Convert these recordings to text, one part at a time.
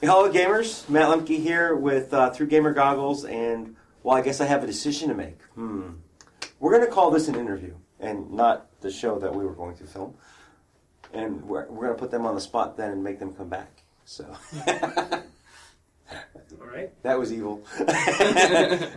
Hello, gamers. Matt Lemke here with Through Gamer Goggles, and well, I guess I have a decision to make. We're going to call this an interview, and not the show that we were going to film. And we're going to put them on the spot then and make them come back. So, all right. That was evil.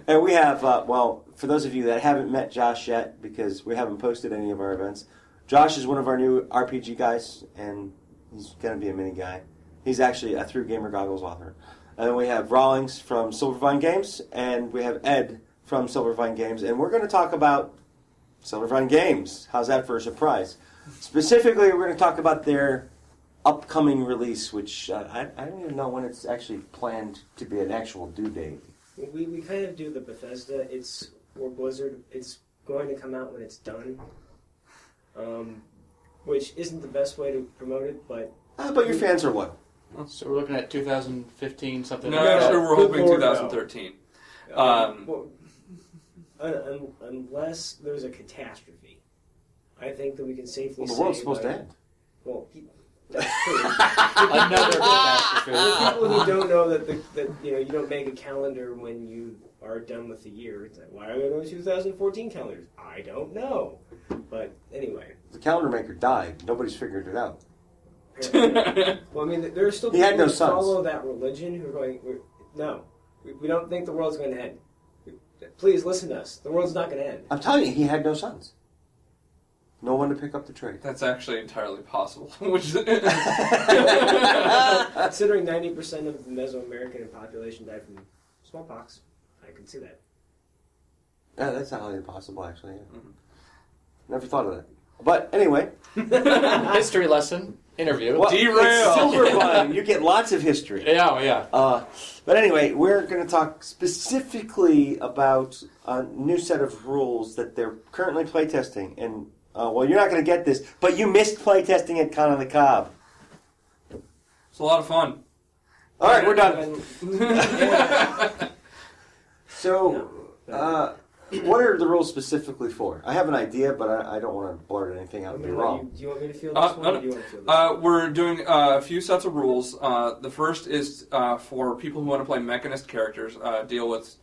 And we have, well, for those of you that haven't met Josh yet, because we haven't posted any of our events, Josh is one of our new RPG guys, and he's going to be a mini guy. He's actually a Through Gamer Goggles author. And then we have Rawlings from Silvervine Games, and we have Ed from Silvervine Games, and we're going to talk about Silvervine Games. How's that for a surprise? Specifically, we're going to talk about their upcoming release, which I don't even know when it's actually planned to be an actual due date. We kind of do the Bethesda, or Blizzard, it's going to come out when it's done, which isn't the best way to promote it, but... But your fans are loyal. So we're looking at 2015, something No, like that. actually, we're hoping 2013. Unless there's a catastrophe. I think that we can safely say... Well, the world's supposed to end. Well, that's true. Another catastrophe. For people who don't know that you don't make a calendar when you are done with the year. It's like, why are there no 2014 calendars? I don't know. But anyway. The calendar maker died. Nobody's figured it out. Well, I mean, there are still people who follow that religion who are going, no, we don't think the world's going to end. Please listen to us. The world's not going to end. I'm telling you, he had no sons. No one to pick up the trade. That's actually entirely possible. Considering 90% of the Mesoamerican population died from smallpox, I can see that. Yeah, that's not highly possible, actually. Yeah. Mm-hmm. Never thought of that. But anyway. History lesson. Interview. Well, Derail. Silvervine. You get lots of history. Yeah. But anyway, we're going to talk specifically about a new set of rules that they're currently playtesting. And, well, you're not going to get this, but you missed playtesting at Con on the Cob. It's a lot of fun. All right, we're done. So, what are the rules specifically for? I have an idea, but I don't want to blurt anything out and be wrong. Do you want me to field this one, or do you want to field this one? We're doing a few sets of rules. The first is for people who want to play mechanist characters, deal with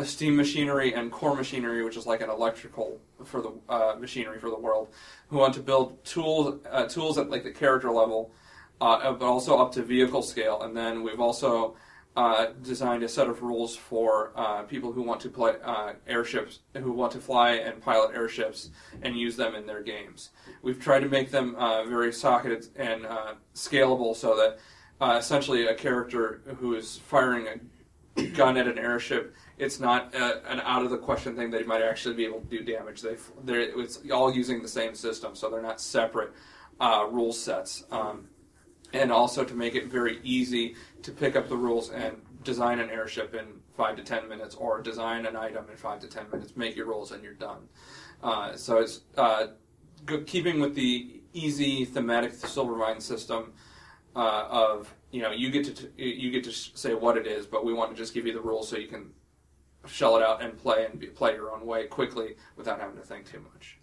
steam machinery and core machinery, which is like an electrical for the machinery for the world, who want to build tools at like the character level, but also up to vehicle scale. And then we've also designed a set of rules for people who want to play airships, who want to fly and pilot airships and use them in their games. We've tried to make them very socketed and scalable so that essentially a character who is firing a gun at an airship, it's not an out-of-the-question thing that he might actually be able to do damage. It's all using the same system, so they're not separate rule sets. And also to make it very easy to pick up the rules and design an airship in 5 to 10 minutes, or design an item in 5 to 10 minutes, make your rules, and you're done. So it's keeping with the easy thematic Silvervine system of, you get to say what it is, but we want to just give you the rules so you can shell it out and play your own way quickly without having to think too much.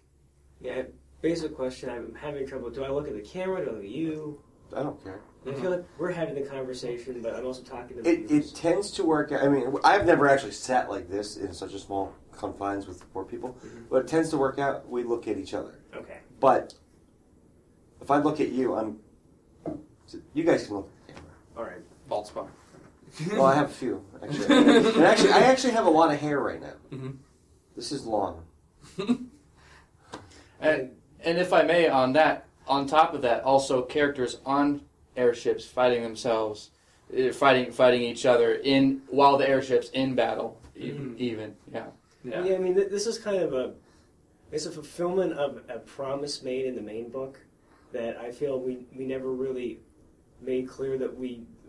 Yeah, basic question. I'm having trouble. Do I look at the camera? Do I look at you? I don't care. I feel like we're having the conversation, but I'm also talking to the It tends to work. I mean, I've never actually sat like this in such a small confines with 4 people, but it tends to work out. We look at each other. Okay. But if I look at you, you guys can look at the camera. All right. Bald spot. Well, I have a few, actually. And actually, I actually have a lot of hair right now. Mm-hmm. This is long. And if I may, on top of that, also characters on airships fighting themselves, fighting each other while the airship's in battle, even. Yeah. Yeah, I mean, this is kind of it's a fulfillment of a promise made in the main book that I feel we never really made clear that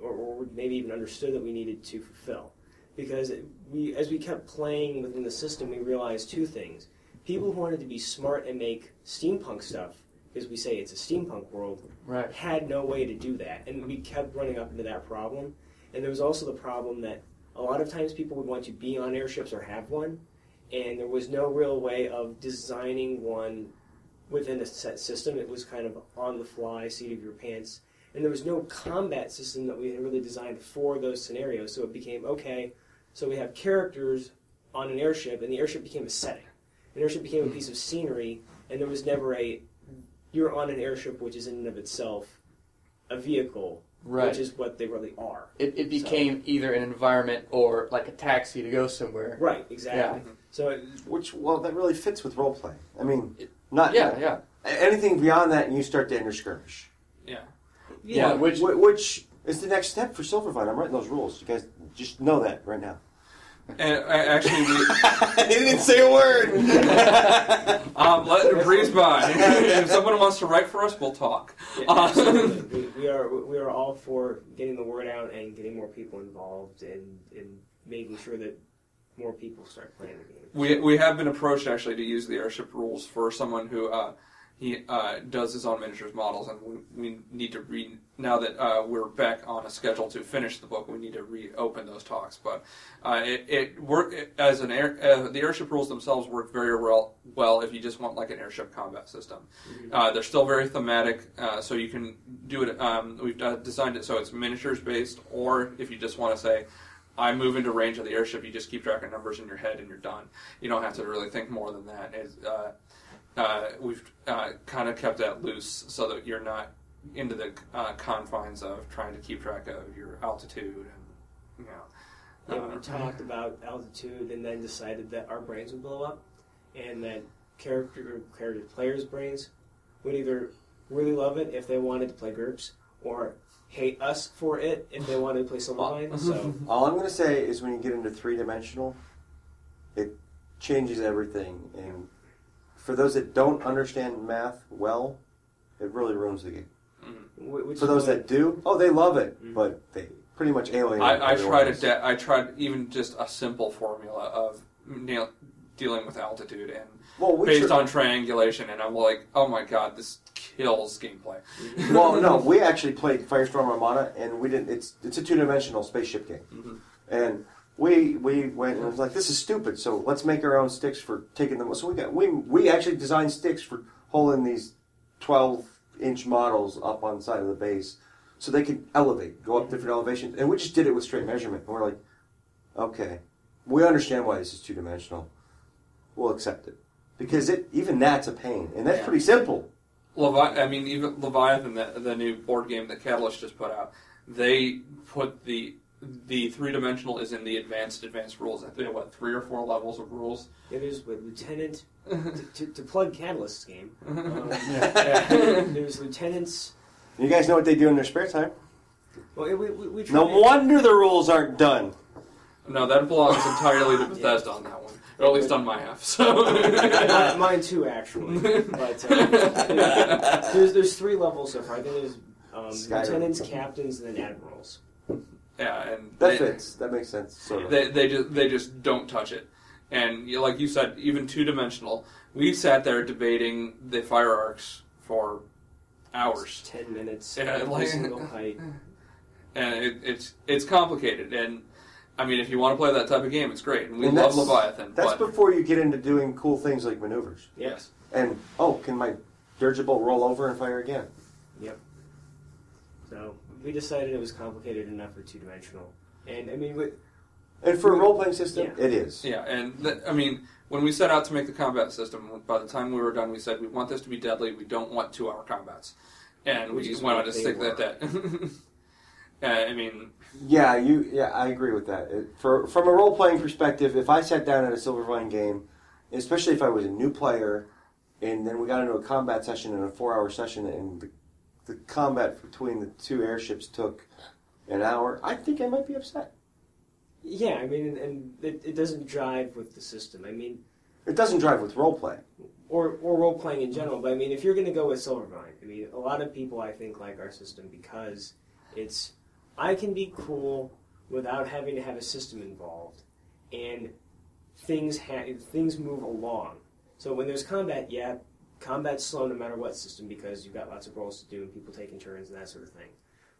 or maybe even understood that we needed to fulfill. Because as we kept playing within the system, we realized 2 things. People who wanted to be smart and make steampunk stuff, because we say it's a steampunk world, right, had no way to do that. And we kept running up into that problem. And there was also the problem that a lot of times people would want to be on airships or have one, and there was no real way of designing one within a set system. It was kind of on the fly, seat of your pants. and there was no combat system that we had really designed for those scenarios. So it became, okay, so we have characters on an airship, and the airship became a setting. An airship became a piece of scenery, and there was never you're on an airship, which is in and of itself a vehicle, Right. which is what they really are. It became either an environment or like a taxi to go somewhere. Right, exactly. Yeah. So, that really fits with role play. I mean, Yeah. anything beyond that, and you start to enter skirmish. Yeah. Which is the next step for Silvervine. I'm writing those rules. You guys just know that right now. And actually, He didn't say a word. let it breeze by. If someone wants to write for us, we'll talk. absolutely. we are all for getting the word out and getting more people involved and making sure that more people start playing the game. We have been approached actually to use the airship rules for someone who he does his own miniatures models, and we need to now that we're back on a schedule to finish the book, we need to reopen those talks. But it work as the airship rules themselves work very well if you just want like an airship combat system. Mm-hmm. They're still very thematic, so you can do it. We've designed it so it's miniatures based, or if you just want to say, I move into range of the airship, you just keep track of numbers in your head and you're done. You don't have to really think more than that. We've kind of kept that loose so that you're not into the confines of trying to keep track of your altitude and We talked about altitude and then decided that our brains would blow up, and that character players' brains would either really love it if they wanted to play GURPS, or hate us for it if they wanted to play Silvervine. So all I'm going to say is when you get into three-dimensional, it changes everything. And for those that don't understand math well, it really ruins the game. For those that do, they love it, but they pretty much alienate. I tried even just a simple formula of dealing with altitude and based on triangulation, and I'm like, oh my god, this kills gameplay. Well, no, we actually played Firestorm Armada, and we didn't. It's a two-dimensional spaceship game, and we went and was like, this is stupid. So let's make our own sticks for taking them. So we actually designed sticks for holding these 12-inch models up on the side of the base, so they could elevate, go up different elevations, and we just did it with straight measurement. And we're like, okay, we understand why this is two-dimensional. We'll accept it because even that's a pain, and that's pretty simple. Even Leviathan, the new board game that Catalyst just put out, they put the three-dimensional is in the advanced rules. I think 3 or 4 levels of rules. It is with Lieutenant to plug Catalyst's game. There's lieutenants. You guys know what they do in their spare time? Well, we no wonder the rules aren't done. No, that belongs entirely to Bethesda on that one. Or at least on my half. So mine too, actually. But there's 3 levels so far. I think there's lieutenants, captains, and then admirals. Yeah, and that fits. That makes sense. Sort of. They just don't touch it. And like you said, even two-dimensional. We sat there debating the fire arcs for hours. 10 minutes. Yeah, single height. And it's complicated. And I mean, if you want to play that type of game, it's great. And we love Leviathan. That's before you get into doing cool things like maneuvers. Yes. And, can my dirigible roll over and fire again? Yep. So we decided it was complicated enough for two-dimensional. And, I mean... And for a role-playing system, it is. Yeah, and, when we set out to make the combat system, by the time we were done, we said, we want this to be deadly, we don't want 2-hour combats. And we just wanted to stick that. Yeah, I agree with that. From a role-playing perspective, if I sat down at a Silvervine game, especially if I was a new player, and then we got into a combat session and a 4-hour session, and the combat between the 2 airships took an hour, I think I might be upset. Yeah, and it doesn't jive with the system. It doesn't drive with role-play. Or role-playing in general, but if you're going to go with Silvervine, a lot of people, I think, like our system because I can be cool without having to have a system involved, and things move along. So when there's combat, combat's slow no matter what system because you've got lots of roles to do and people taking turns and that sort of thing.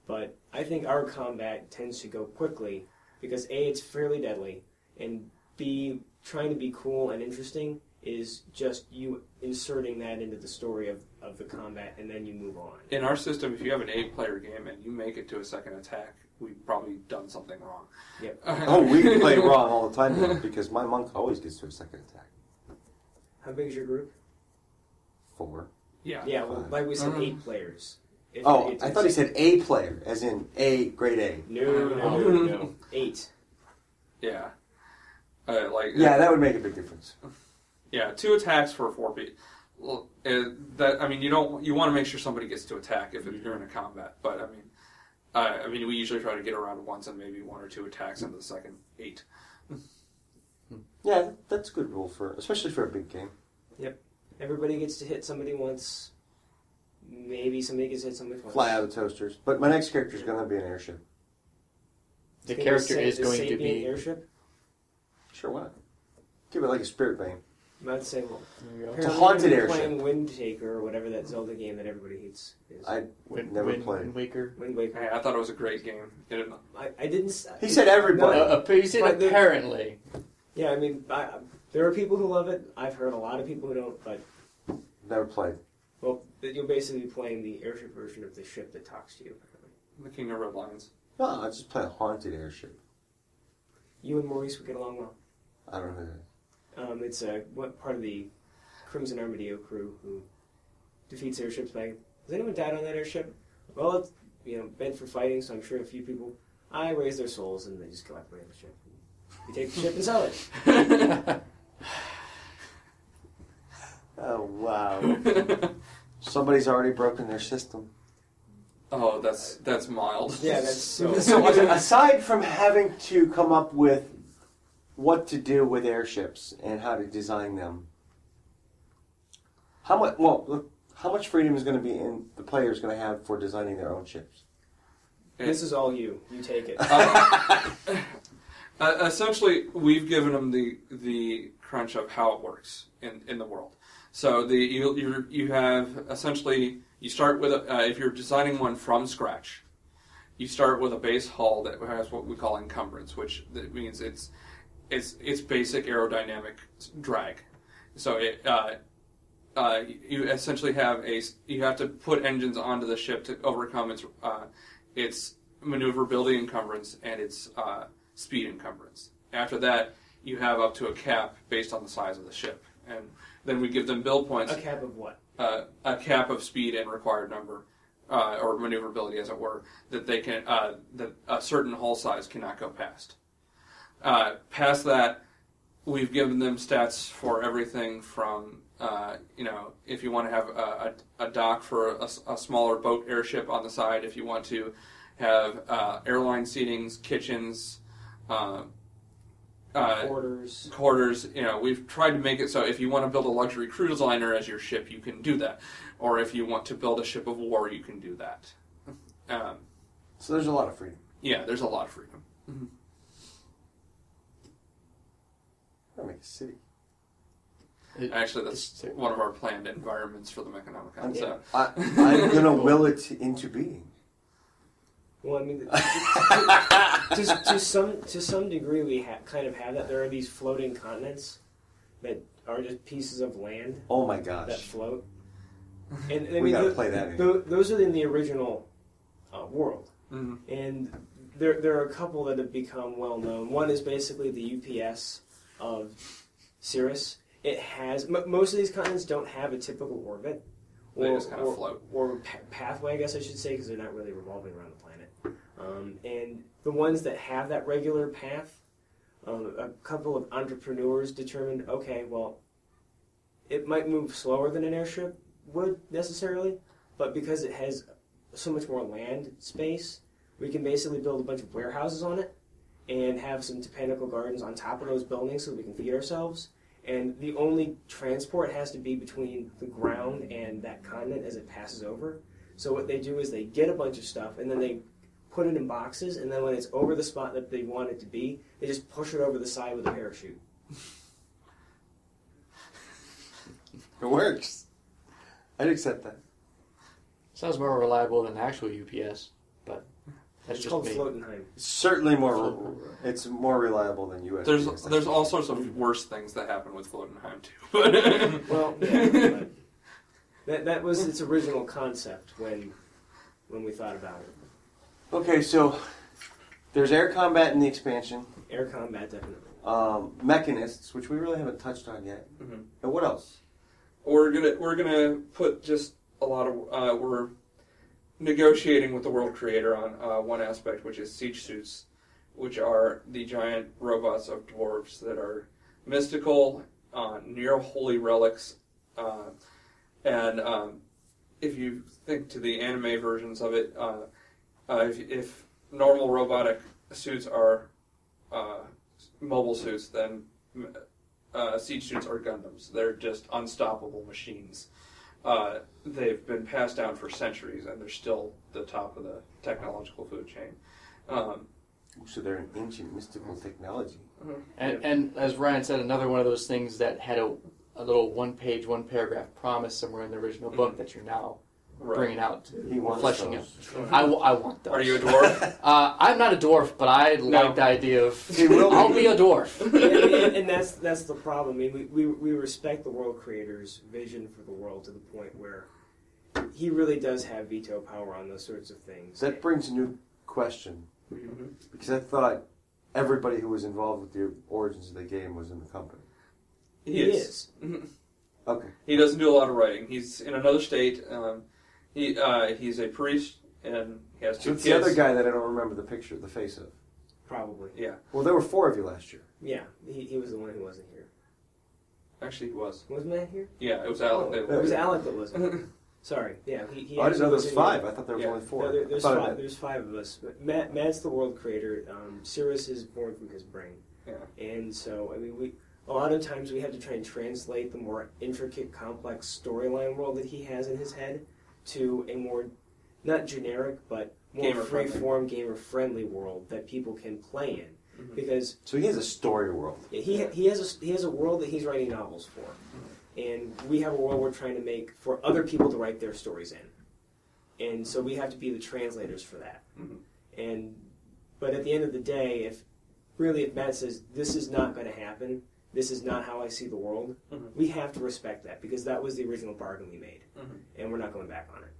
But I think our combat tends to go quickly because A, it's fairly deadly, and B, trying to be cool and interesting is just you inserting that into the story of of the combat, and then you move on. In our system, if you have an 8-player game and you make it to a second attack, we've probably done something wrong. Yep. Oh, we play wrong all the time now, because my monk always gets to a second attack. How big is your group? 4. Yeah. Yeah, well, like we said, 8 players. I thought he said A player, as in A, grade A. No. 8. Yeah. That would make a big difference. Yeah, 2 attacks for 4 people. Well, you want to make sure somebody gets to attack if you're in a combat. But we usually try to get around once and maybe 1 or 2 attacks into the second 8. Yeah, that's a good rule especially for a big game. Yep. Everybody gets to hit somebody once. Maybe somebody gets hit somebody twice. Fly out of the toasters. But my next character is going to be an airship. The character is going to be... airship? Sure, why not? Give it like a spirit vein. I'm about to say, well, it's a haunted airship. Playing Wind Taker or whatever that Zelda game that everybody hates is. I never played. Wind Waker. Wind Waker. Hey, I thought it was a great game. I didn't. He said everybody. He said apparently. Yeah, there are people who love it. I've heard a lot of people who don't, but never played. Well, you'll basically be playing the airship version of the ship that talks to you. Apparently. The King of Red Lions. No, I just play a haunted airship. You and Maurice would get along well. I don't know who that is. It's part of the Crimson Armadillo crew who defeats airships by... Has anyone died on that airship? Well, it's meant for fighting, so I'm sure a few people... I raise their souls and they just go out the ship. You take the ship and sell it. Oh, wow. Somebody's already broken their system. Oh, that's mild. Yeah, that's so... So aside from having to come up with what to do with airships and how to design them, how much freedom is going to be in the players going to have for designing their own ships? This is all you. You take it. Essentially, we've given them the crunch of how it works in the world. So you have essentially, you start with if you're designing one from scratch, you start with a base hull that has what we call encumbrance, which that means it's basic aerodynamic drag. So you essentially you have to put engines onto the ship to overcome its maneuverability encumbrance and its speed encumbrance. After that, you have up to a cap based on the size of the ship, and then we give them build points. A cap of what? A cap of speed and required number, or maneuverability, as it were, that they can that a certain hull size cannot go past. Past that, we've given them stats for everything from if you want to have a dock for a smaller boat airship on the side, if you want to have airline seatings, kitchens. Quarters. We've tried to make it so if you want to build a luxury cruise liner as your ship, you can do that. Or if you want to build a ship of war, you can do that. So there's a lot of freedom. Yeah, there's a lot of freedom. Mm-hmm. I'll make a city. Actually, that's one of our planned environments for the Mechanomicon. So. I'm going to will it into being. Well, to some degree, we kind of have that. There are these floating continents that are just pieces of land. Oh my gosh! That float. And we got to play that. Those are in the original world, mm-hmm. and there are a couple that have become well known. One is basically the UPS of Cirrus. It has most of these continents don't have a typical orbit. They just kind of float. Or pathway, I guess I should say, because they're not really revolving around the planet. And the ones that have that regular path, a couple of entrepreneurs determined, okay, well, it might move slower than an airship would necessarily, but because it has so much more land space, we can basically build a bunch of warehouses on it and have some botanical gardens on top of those buildings so we can feed ourselves. And the only transport has to be between the ground and that continent as it passes over. So what they do is they get a bunch of stuff, and then they put it in boxes, and then when it's over the spot that they want it to be, they just push it over the side with a parachute. It works. I'd accept that. Sounds more reliable than actual UPS, but that's It's just called me. Floatenheim. It's certainly more. It's more reliable than US. There's all sorts of worse things that happen with Floatenheim too. Well, yeah, That was its original concept when we thought about it. Okay, so there's air combat in the expansion. Air combat, definitely. Mechanists, which we really haven't touched on yet. Mm-hmm. And what else? We're gonna put just a lot of we're negotiating with the world creator on one aspect, which is siege suits, which are the giant robots of dwarves that are mystical, near holy relics, and if you think to the anime versions of it, if normal robotic suits are mobile suits, then siege suits are Gundams. They're just unstoppable machines. They've been passed down for centuries, and they're still the top of the technological food chain. So they're an ancient mystical technology. And as Ryan said, another one of those things that had a little one-page, one-paragraph promise somewhere in the original book that you're now bringing out to fleshing out. I want those. Are you a dwarf? I'm not a dwarf, but I like the idea of I'll be a dwarf. and that's the problem. I mean, we respect the world creator's vision for the world to the point where he really does have veto power on those sorts of things. That brings a new question. Because I thought everybody who was involved with the origins of the game was in the company. He is. Okay. He doesn't do a lot of writing. He's in another state. He's a priest, and he has two So it's kids. the other guy that I don't remember the face of. Probably. Yeah. Well, there were 4 of you last year. Yeah, he was the one who wasn't here. Actually, he was. Wasn't that here? Yeah, it was Alec. It was Alec that wasn't. Sorry. Yeah, he I didn't know there was wasn't 5. here. I thought there was Yeah. only 4. No, there's I thought five. There's 5 of us. But Matt's the world creator. Cirrus is born from his brain. Yeah. And so, I mean, a lot of times we have to try and translate the more intricate, complex storyline world that he has in his head to a more, not generic, but more free-form, gamer-friendly world that people can play in. Mm-hmm. Because So he has a story world. he has a world that he's writing novels for, and we have a world we're trying to make for other people to write their stories in, and so we have to be the translators for that. Mm-hmm. But at the end of the day, if Matt says this is not going to happen, this is not how I see the world, we have to respect that because that was the original bargain we made, and we're not going back on it.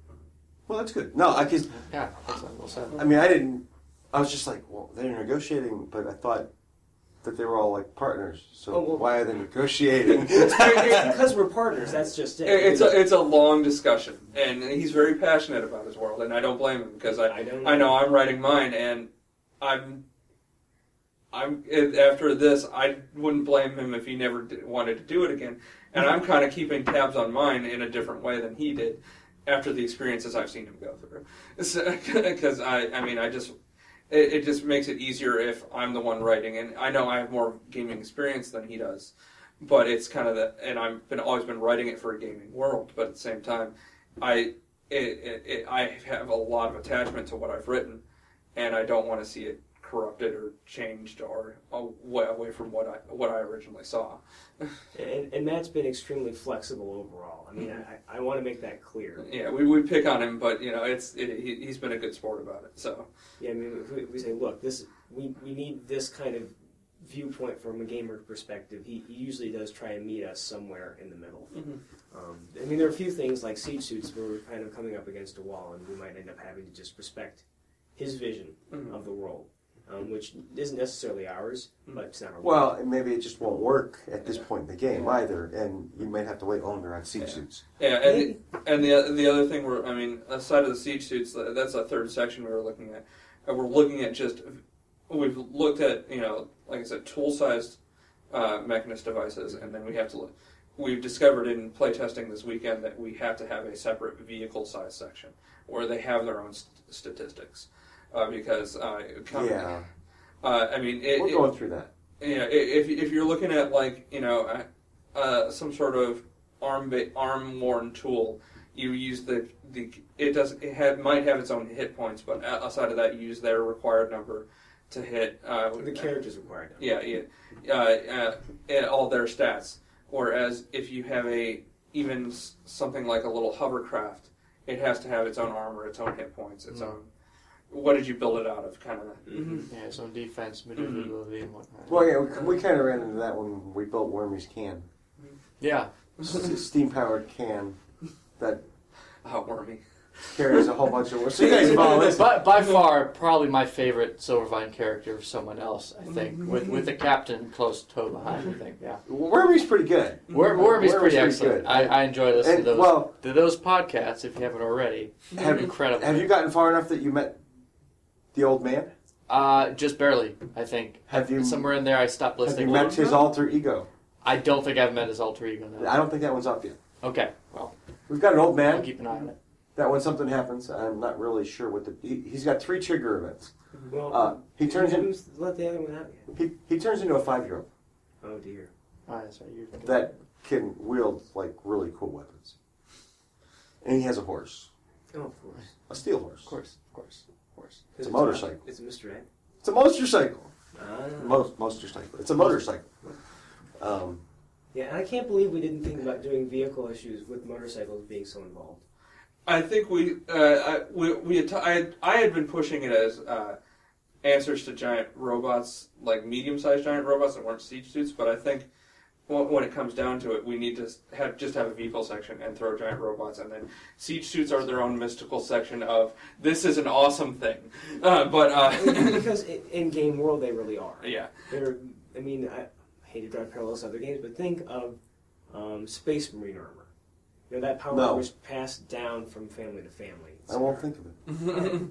Well, that's good. No, because Yeah, that's well said. I mean, I was just like, well, they're negotiating, but I thought that they were all like partners. So why are they negotiating? It's because we're partners. That's just it. It's a long discussion, and he's very passionate about his world, and I don't blame him because I know I'm writing mine, and I'm after this I wouldn't blame him if he never wanted to do it again, and I'm kind of keeping tabs on mine in a different way than he did after the experiences I've seen him go through, because it just makes it easier if I'm the one writing, and I know I have more gaming experience than he does, but it's kind of and I've always been writing it for a gaming world, but at the same time, I have a lot of attachment to what I've written, and I don't want to see it corrupted or changed or away from what I originally saw. And Matt's been extremely flexible overall. I mean, I want to make that clear. Yeah, we pick on him, but he's been a good sport about it. So yeah, I mean, if we say, look, we need this kind of viewpoint from a gamer perspective, he usually does try and meet us somewhere in the middle. I mean, there are a few things like siege suits where we're kind of coming up against a wall, and we might end up having to just respect his vision of the world. Which isn't necessarily ours, but it's not our Well, and maybe it just won't work at this point in the game either, and you might have to wait longer on siege suits. Yeah, and the other thing aside of the siege suits, that's a third section we were looking at. And we're looking at we've looked at, like I said, tool-sized mechanist devices, and then we've discovered in playtesting this weekend that we have to have a separate vehicle-size section where they have their own statistics. Because I mean, we're going through that. Yeah, if you're looking at some sort of arm worn tool, you use might have its own hit points, but outside of that, you use their required number to hit the character's required number. Yeah, all their stats. Whereas if you have even something like a little hovercraft, it has to have its own armor, its own hit points, its own. What did you build it out of, kind of? Yeah, its own defense, maneuverability, and whatnot. Well, yeah, we kind of ran into that when we built Wormy's can. Yeah. Steam-powered can that Wormy. carries a whole bunch of work. So you guys follow this. But by far, probably my favorite Silvervine character of someone else, I think. With the captain close toe behind, I think, yeah. Wormy's pretty good. Wormy's pretty pretty excellent. good. I enjoy listening And, to those podcasts, if you haven't already. Incredible. Have you gotten far enough that you met the old man? Just barely, I think. Have you Somewhere in there I stopped Have listening. you met his alter ego? I don't think I've met his alter ego, no. I don't think that one's up yet. Okay, well, We've got an old I'll man keep an eye on it. that when something happens, I'm not really sure what he's got 3 trigger events. Well, He turns in. let the other one out yet. He turns into a 5-year-old Oh dear. Oh, that's right. You're that can wield like really cool weapons, and he has a horse, Oh, of course. a steel horse. Of course. It's a motorcycle. It's a Mr. Ed. It's a motorcycle. Ah. Motorcycle. It's a motorcycle. Yeah, and I can't believe we didn't think about doing vehicle issues with motorcycles being so involved. I think I had been pushing it as answers to giant robots, like medium-sized giant robots that weren't siege suits. But I think when it comes down to it, we need to have a vehicle section and throw giant robots, and then siege suits are their own mystical section of this is an awesome thing. Because in game world they really are. Yeah. I hate to draw parallels to other games, but think of Space Marine armor. That power was passed down from family to family. I won't think of it.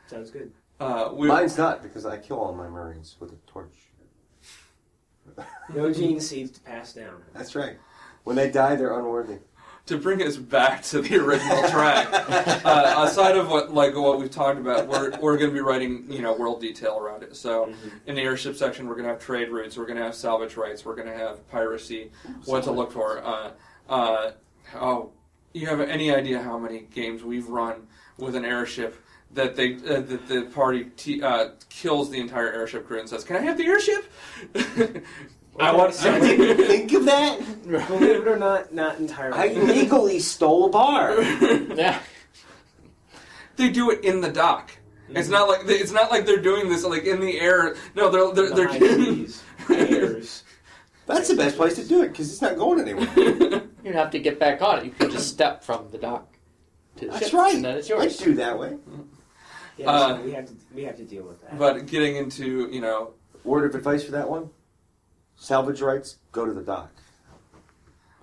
Sounds good. Mine's not, because I kill all my Marines with a torch. No gene seeds to pass down. That's right. When they die, they're unworthy. To bring us back to the original track, aside of what we've talked about, we're going to be writing world detail around it. So in the airship section, we're going to have trade routes, we're going to have salvage rights, we're going to have piracy, what to look for. You have any idea how many games we've run with an airship that the party kills the entire airship crew and says, "Can I have the airship?" I didn't think of that. Believe it or not entirely. I legally stole a bar. Yeah. They do it in the dock. It's not like they're doing this like in the air. No, they're high seas, airs. That's the best place to do it because it's not going anywhere. You don't have to get back on it. You can just step from the dock to the That's ship, right. and then it's I yours. do that way. Yeah, so we have to deal with that. But getting into Word of advice for that one: salvage rights, go to the dock.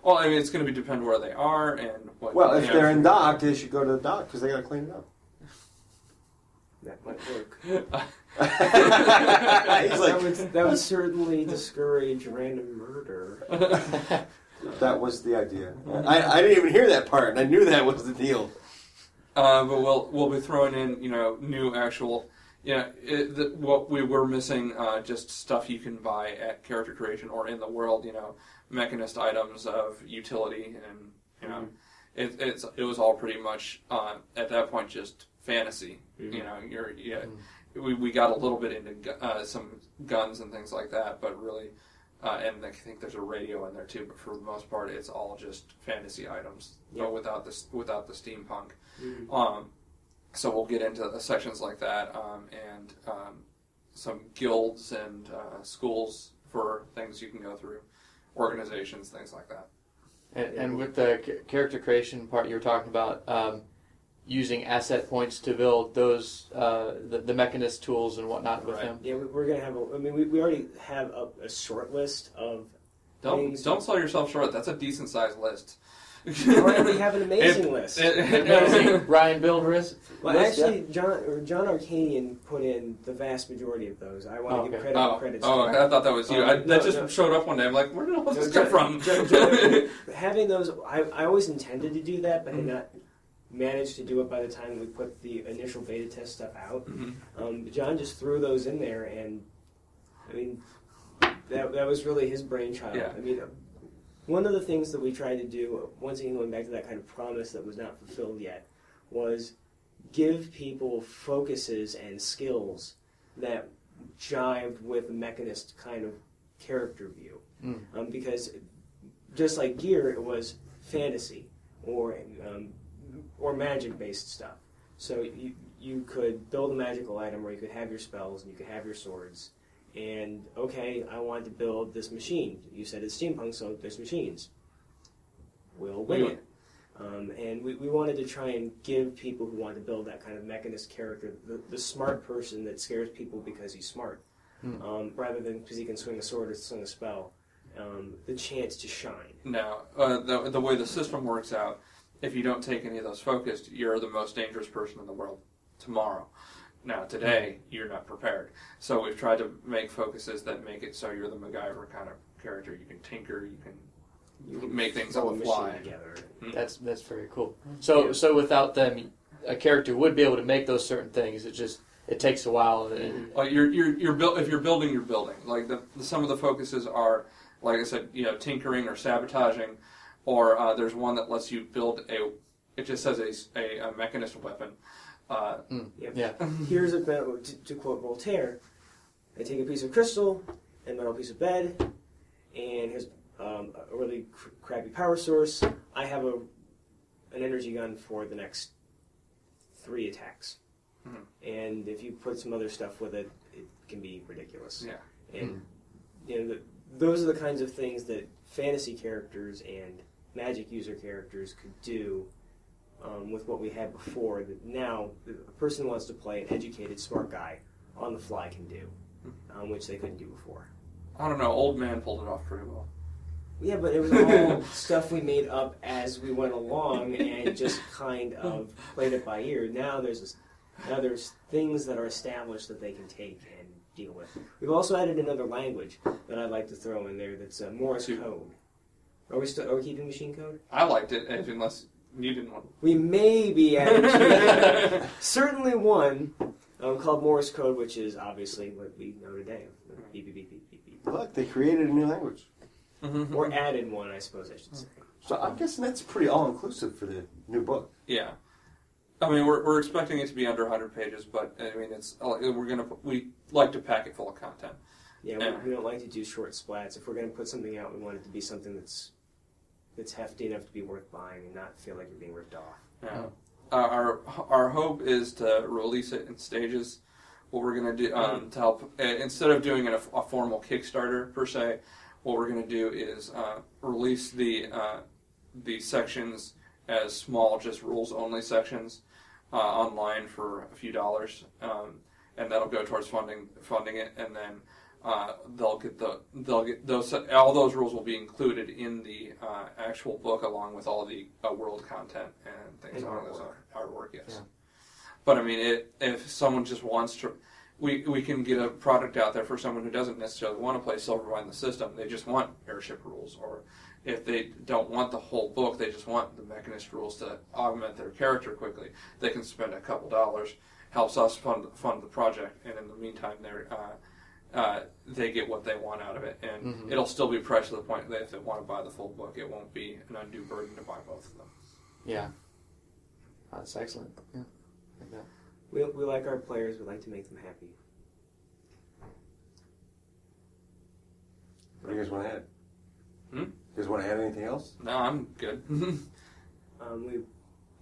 well, I mean, it's going to depend where they are and what. Well, if they're in dock, they should go to the dock because they got to clean it up. That might work. He's like, that would certainly discourage random murder. that was the idea. I didn't even hear that part, and I knew that was the deal. But we'll be throwing in new actual what we were missing just stuff you can buy at character creation or in the world mechanist items of utility and it was all pretty much at that point just fantasy. We got a little bit into some guns and things like that, but really. And I think there's a radio in there too, but for the most part, it's all just fantasy items, but without the steampunk. So we'll get into sections like that, and some guilds and schools for things you can go through, organizations, things like that. And with the character creation part you were talking about, using asset points to build those the mechanist tools and whatnot with them. Yeah, we're gonna have. We already have a short list of. Don't sell yourself short. That's a decent sized list. We already have an amazing list. Ryan Builder's. Well, actually, John Arcanian put in the vast majority of those. I want to give credit where credit's due. I thought that was you. That showed up one day. I'm like, where did all this come from? Having those, I always intended to do that, but had not managed to do it by the time we put the initial beta test stuff out. John just threw those in there, and I mean, that was really his brainchild. Yeah. I mean, one of the things that we tried to do, once again going back to that kind of promise that was not fulfilled yet, was give people focuses and skills that jived with a mechanist kind of character view. Because just like gear, it was fantasy or magic-based stuff. So you could build a magical item where you could have your spells and you could have your swords. And, okay, I want to build this machine. You said it's steampunk, so there's machines. We'll wing it. And we wanted to try and give people who want to build that kind of mechanist character, the smart person that scares people because he's smart, rather than because he can swing a sword or swing a spell, the chance to shine. Now, the way the system works out, if you don't take any of those focused, you're the most dangerous person in the world tomorrow. Now, today, you're not prepared. So we've tried to make focuses that make it so you're the MacGyver kind of character. You can tinker, you can make things on the fly. Together. That's very cool. So without them, a character would be able to make those certain things. It takes a while. If you're building, you're building. Like some of the focuses are, like I said, tinkering or sabotaging, or there's one that lets you build it just says a mechanist weapon. Yeah. Here's to quote Voltaire: I take a piece of crystal and a metal piece of bed, and here's a really crappy power source. I have an energy gun for the next 3 attacks. And if you put some other stuff with it, it can be ridiculous. Yeah. And those are the kinds of things that fantasy characters and Magic user characters could do with what we had before. That now a person who wants to play an educated, smart guy on the fly can do, which they couldn't do before. I don't know. Old Man pulled it off pretty well. Yeah, but it was all stuff we made up as we went along and just kind of played it by ear. Now there's things that are established that they can take and deal with. We've also added another language that I'd like to throw in there that's Morse code. Are we keeping machine code? I liked it, unless you didn't want it. We may be adding certainly one called Morse code, which is obviously what we know today. Beep, beep, beep, beep, beep, beep. Look, they created a new language. Or added one, I suppose I should say. So I'm guessing that's pretty all-inclusive for the new book. Yeah. I mean, we're expecting it to be under 100 pages, but I mean, we like to pack it full of content. Yeah, we don't like to do short splats. If we're going to put something out, we want it to be something that's hefty enough to be worth buying and not feel like you're being ripped off. Yeah. Our hope is to release it in stages. What we're going to do to help, instead of doing a formal Kickstarter per se, what we're going to do is release the sections as small, just rules-only sections online for a few dollars, and that'll go towards funding it, and then they'll get those. All those rules will be included in the actual book, along with all the world content and things along those artwork. Yes, yeah. But I mean, if someone just wants to. We can get a product out there for someone who doesn't necessarily want to play Silvervine the system. They just want airship rules. Or if they don't want the whole book, they just want the mechanist rules to augment their character quickly. They can spend a couple dollars, helps us fund the project, and in the meantime, they get what they want out of it. And it'll still be priced to the point that if they want to buy the full book, it won't be an undue burden to buy both of them. Yeah. That's excellent. Yeah. Like that. We like our players. We like to make them happy. What do you guys want to add? You guys want to add anything else? No, I'm good.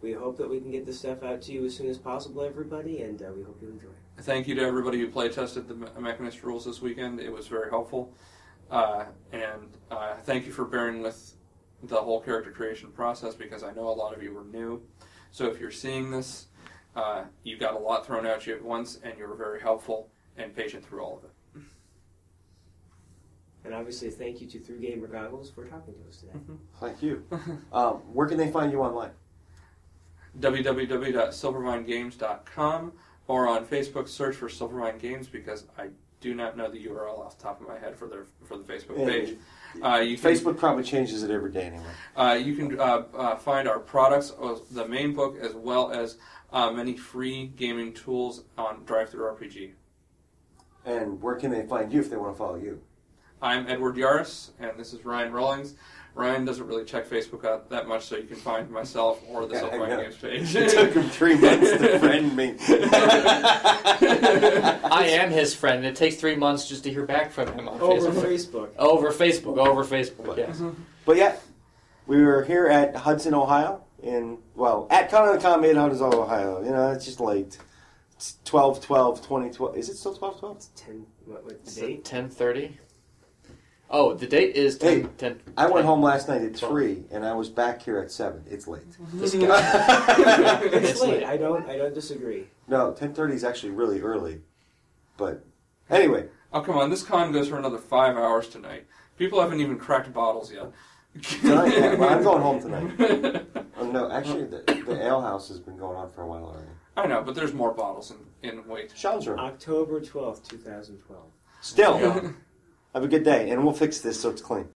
We hope that we can get this stuff out to you as soon as possible, everybody, and we hope you enjoy it. Thank you to everybody who play tested the Mechanist rules this weekend. It was very helpful. And thank you for bearing with the whole character creation process, because I know a lot of you were new. So if you're seeing this, you got a lot thrown at you at once, and you were very helpful and patient through all of it. And obviously, thank you to Through Gamer Goggles for talking to us today. Thank you. Where can they find you online? www.silvervinegames.com, or on Facebook, search for Silvervine Games, because I do not know the URL off the top of my head for the Facebook page. Facebook probably changes it every day anyway. You can find our products, the main book, as well as many free gaming tools on DriveThruRPG. And where can they find you if they want to follow you? I'm Edward Yaris, and this is Ryan Rawlings. Ryan doesn't really check Facebook out that much, so you can find myself or the Silvervine Games page. It took him 3 months to friend me. I am his friend. It takes 3 months just to hear back from him on Facebook. Over Facebook, yes. But yeah, we were here at Hudson, Ohio, at Con of the Con in Hudson, Ohio. It's just late. It's 12/12/2012. Is it still 12/12? It's 10. What date? 10:30. Oh, the date is 10. Hey, 10 I went 10. home last night at 12. 3, and I was back here at 7. It's late. This guy. It's late. I don't disagree. No, 10:30 is actually really early. But anyway, Oh, come on. This con goes for another 5 hours tonight. People haven't even cracked bottles yet. tonight, yeah, well, I'm going home tonight. Oh, no, actually, the ale house has been going on for a while already. I know, but there's more bottles in wait. Sean's room. October 12th, 2012. Still, have a good day, and we'll fix this so it's clean.